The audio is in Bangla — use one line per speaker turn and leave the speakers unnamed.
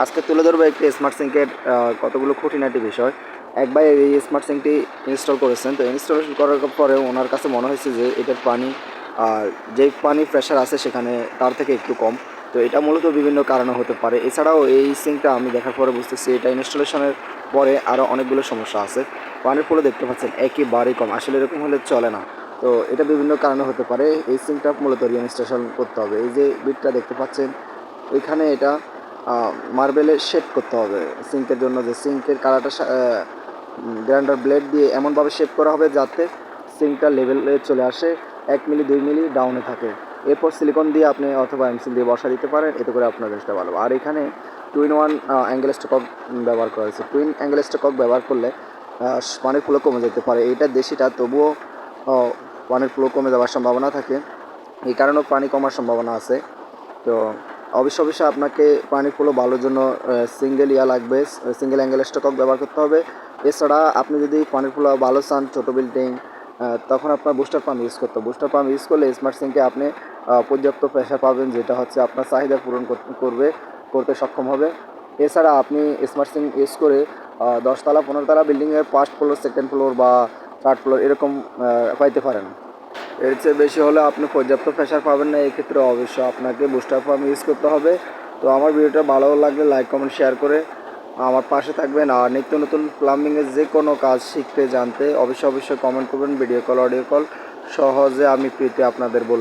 আজকে তুলে ধরবো একটি স্মার্ট সিঙ্কের কতগুলো খুঁটিনাটি বিষয়। একবার এই স্মার্ট সিঙ্কটি ইনস্টল করেছেন, তো ইনস্টলেশন করার পরে ওনার কাছে মনে হয়েছে যে এটার পানি যে পানি প্রেশার আছে সেখানে তার থেকে একটু কম। তো এটা মূলত বিভিন্ন কারণে হতে পারে। এছাড়াও এই সিঙ্কটা আমি দেখার পরে বুঝতেছি এটা ইনস্টলেশনের পরে আরও অনেকগুলো সমস্যা আছে। পানির ফ্লো দেখতে পাচ্ছেন একেবারেই কম, আসলে এরকম হলে চলে না। তো এটা বিভিন্ন কারণে হতে পারে। এই সিঙ্কটা মূলত রিইনস্টলেশন করতে হবে। এই যে বিটটা দেখতে পাচ্ছেন ওইখানে এটা মার্বেলে শেপ করতে হবে সিঙ্কের জন্য, যে সিঙ্কের কালারটা গ্রাইন্ডার ব্লেড দিয়ে এমনভাবে শেপ করা হবে যাতে সিঙ্কটা লেভেলে চলে আসে, 1 মিলি 2 মিলি ডাউনে থাকে। এরপর সিলিকন দিয়ে আপনি অথবা এমসিল দিয়ে বসা দিতে পারেন, এতে করে আপনার জিনিসটা ভালো। আর এখানে টুইন ওয়ান অ্যাঙ্গেল স্টক ব্যবহার করা হয়েছে। টুইন অ্যাঙ্গেল স্টক ব্যবহার করলে পানির ফ্লো কমে যেতে পারে। এইটা দেশিটা, তবুও পানির ফ্লো কমে যাওয়ার সম্ভাবনা থাকে, এই কারণেও পানি কমার সম্ভাবনা আছে। তো অবশ্যই আপনাকে পানির ফ্লো ভালোর জন্য সিঙ্গেল লাগবে, সিঙ্গেল অ্যাঙ্গেল স্টক ব্যবহার করতে হবে। এছাড়া আপনি যদি পানির ফ্লো ভালো চান, ছোটো বিল্ডিং, তখন আপনার বুস্টার পাম্প ইউজ করতে হবে। বুস্টার পাম্প ইউজ করলে স্মার্ট সিঙ্কে আপনি পর্যাপ্ত প্রেশার পাবেন, যেটা হচ্ছে আপনার চাহিদা পূরণ করতে সক্ষম হবে। এছাড়া আপনি স্মার্ট সিঙ্ক ইউজ করে 10 তলা 15 তলা বিল্ডিংয়ের ফার্স্ট ফ্লোর, সেকেন্ড ফ্লোর বা থার্ড ফ্লোর এরকম পাইতে পারেন। এর চেয়ে বেশি হলে আপনি পর্যাপ্ত প্রেশার পাবেন না। এই ক্ষেত্রে অবশ্যই আপনাকে বুস্টার পাম্প ইউজ করতে হবে। তো আমার ভিডিওটা ভালো লাগলে লাইক কমেন্ট শেয়ার করে আমার পাশে থাকবেন। আর নিত্য নতুন প্লাম্বিংয়ের যে কোনো কাজ শিখতে জানতে অবশ্যই কমেন্ট করবেন। ভিডিও কল, অডিও কল সহজে আমি ফ্রিতে আপনাদের বলে